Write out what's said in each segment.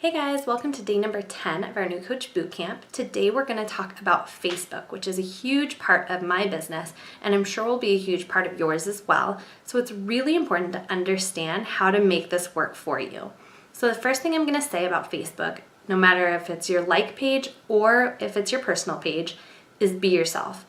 Hey guys, welcome to day number 10 of our new Coach Bootcamp. Today we're going to talk about Facebook, which is a huge part of my business and I'm sure will be a huge part of yours as well. So it's really important to understand how to make this work for you. So the first thing I'm going to say about Facebook, no matter if it's your like page or if it's your personal page, is be yourself.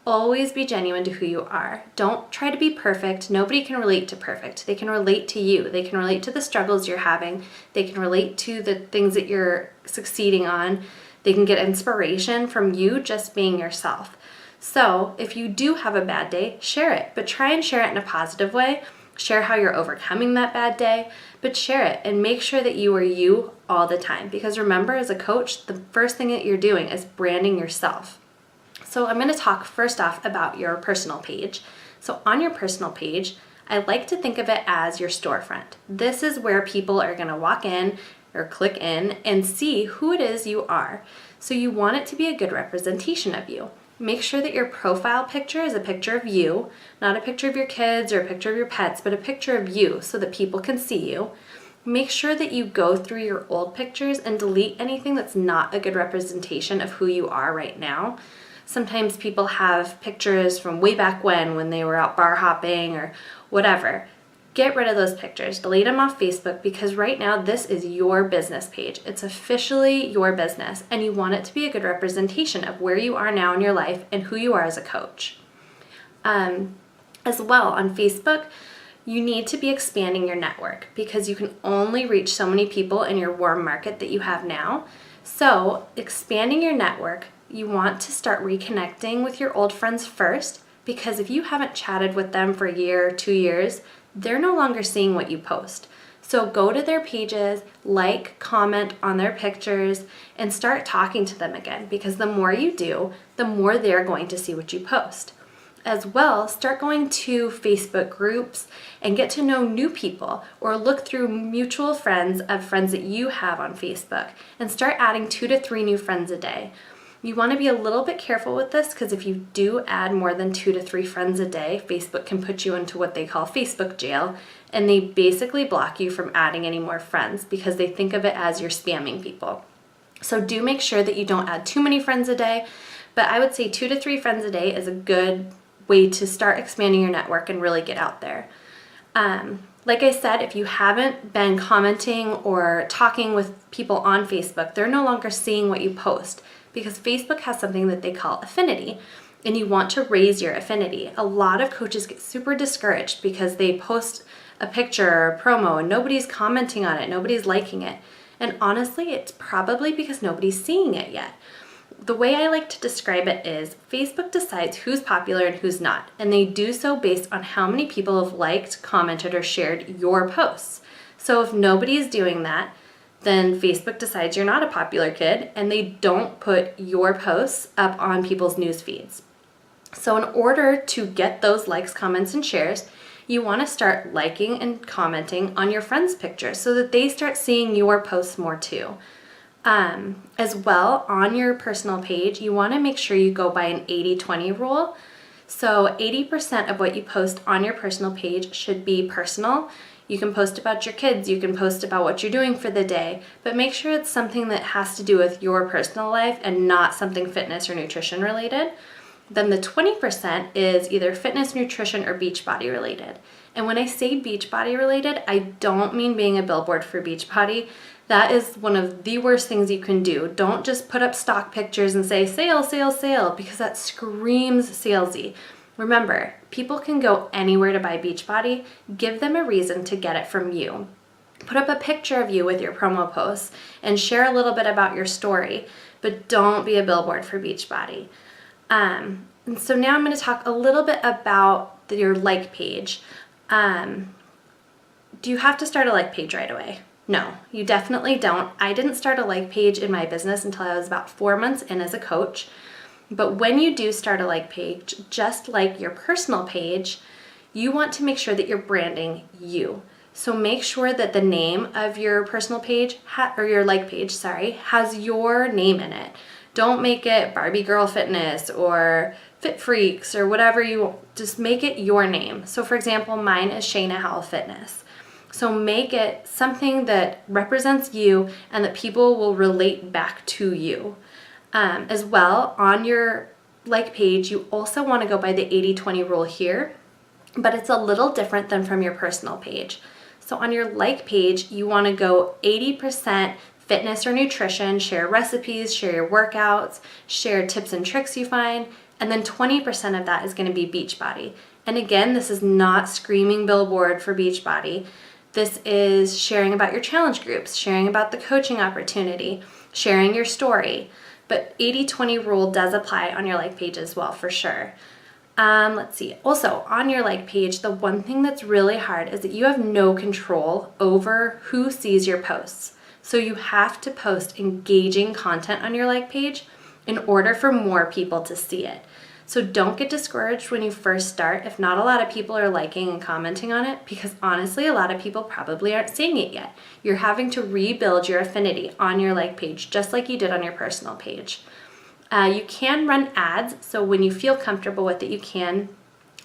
Always be genuine to who you are. Don't try to be perfect. Nobody can relate to perfect. They can relate to you. They can relate to the struggles you're having. They can relate to the things that you're succeeding on. They can get inspiration from you just being yourself. So if you do have a bad day, share it, but try and share it in a positive way. Share how you're overcoming that bad day, but share it and make sure that you are you all the time. Because remember, as a coach, the first thing that you're doing is branding yourself. So I'm going to talk first off about your personal page. So on your personal page, I like to think of it as your storefront. This is where people are going to walk in or click in and see who it is you are. So you want it to be a good representation of you. Make sure that your profile picture is a picture of you, not a picture of your kids or a picture of your pets, but a picture of you so that people can see you. Make sure that you go through your old pictures and delete anything that's not a good representation of who you are right now. Sometimes people have pictures from way back when they were out bar hopping or whatever. Get rid of those pictures. Delete them off Facebook because right now this is your business page. It's officially your business and you want it to be a good representation of where you are now in your life and who you are as a coach. As well, on Facebook, you need to be expanding your network because you can only reach so many people in your warm market that you have now. So expanding your network, you want to start reconnecting with your old friends first because if you haven't chatted with them for a year or 2 years, they're no longer seeing what you post. So go to their pages, like, comment on their pictures, and start talking to them again because the more you do, the more they're going to see what you post. As well, start going to Facebook groups and get to know new people or look through mutual friends of friends that you have on Facebook and start adding 2 to 3 new friends a day. You want to be a little bit careful with this because if you do add more than 2 to 3 friends a day, Facebook can put you into what they call Facebook jail and they basically block you from adding any more friends because they think of it as you're spamming people. So do make sure that you don't add too many friends a day, but I would say 2 to 3 friends a day is a good way to start expanding your network and really get out there. Like I said, if you haven't been commenting or talking with people on Facebook, they're no longer seeing what you post because Facebook has something that they call affinity and you want to raise your affinity. A lot of coaches get super discouraged because they post a picture or a promo and nobody's commenting on it, nobody's liking it. And honestly, it's probably because nobody's seeing it yet. The way I like to describe it is Facebook decides who's popular and who's not, and they do so based on how many people have liked, commented, or shared your posts. So if nobody's doing that, then Facebook decides you're not a popular kid and they don't put your posts up on people's news feeds. So in order to get those likes, comments, and shares, you want to start liking and commenting on your friends' pictures so that they start seeing your posts more too. As well, on your personal page, you want to make sure you go by an 80-20 rule. So 80% of what you post on your personal page should be personal. You can post about your kids, you can post about what you're doing for the day, but make sure it's something that has to do with your personal life and not something fitness or nutrition related. Then the 20% is either fitness, nutrition, or Beachbody related. And when I say Beachbody related, I don't mean being a billboard for Beachbody. That is one of the worst things you can do. Don't just put up stock pictures and say sale, sale, sale, because that screams salesy. Remember, people can go anywhere to buy Beachbody. Give them a reason to get it from you. Put up a picture of you with your promo posts and share a little bit about your story, but don't be a billboard for Beachbody. And so now I'm going to talk a little bit about your like page. Do you have to start a like page right away? No, you definitely don't. I didn't start a like page in my business until I was about 4 months in as a coach. But when you do start a like page, just like your personal page, you want to make sure that you're branding you. So make sure that the name of your personal page, or your like page, has your name in it. Don't make it Barbie Girl Fitness or Fit Freaks or whatever you want. Just make it your name. So for example, mine is Shayna Howell Fitness. So make it something that represents you and that people will relate back to you. As well, on your like page, you also want to go by the 80-20 rule here, but it's a little different than from your personal page. So on your like page, you want to go 80% fitness or nutrition, share recipes, share your workouts, share tips and tricks you find, and then 20% of that is going to be Beachbody. And again, this is not screaming billboard for Beachbody. This is sharing about your challenge groups, sharing about the coaching opportunity, sharing your story. But 80-20 rule does apply on your like page as well, for sure. Let's see. Also, on your like page, the one thing that's really hard is that you have no control over who sees your posts. So you have to post engaging content on your like page in order for more people to see it. So don't get discouraged when you first start if not a lot of people are liking and commenting on it, because honestly, a lot of people probably aren't seeing it yet. You're having to rebuild your affinity on your like page, just like you did on your personal page. You can run ads, so when you feel comfortable with it, you can.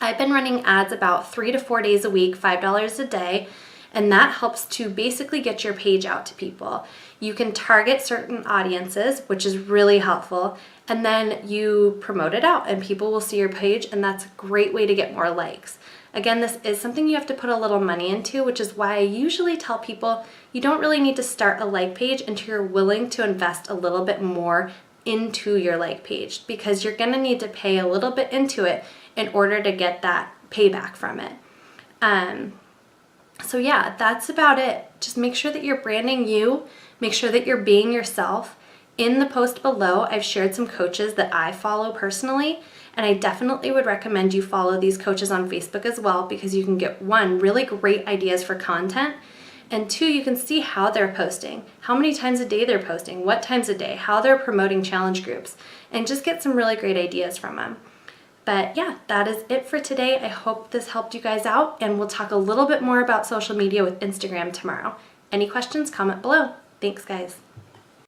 I've been running ads about 3 to 4 days a week, $5 a day, and that helps to basically get your page out to people. You can target certain audiences, which is really helpful, and then you promote it out and people will see your page, and that's a great way to get more likes. Again, this is something you have to put a little money into, which is why I usually tell people you don't really need to start a like page until you're willing to invest a little bit more into your like page, because you're gonna need to pay a little bit into it in order to get that payback from it. So yeah, that's about it. Just make sure that you're branding you, make sure that you're being yourself. In the post below, I've shared some coaches that I follow personally, and I definitely would recommend you follow these coaches on Facebook as well, because you can get, one, really great ideas for content, and two, you can see how they're posting, how many times a day they're posting, what times a day, how they're promoting challenge groups, and just get some really great ideas from them. But yeah, that is it for today. I hope this helped you guys out, and we'll talk a little bit more about social media with Instagram tomorrow. Any questions, comment below. Thanks, guys.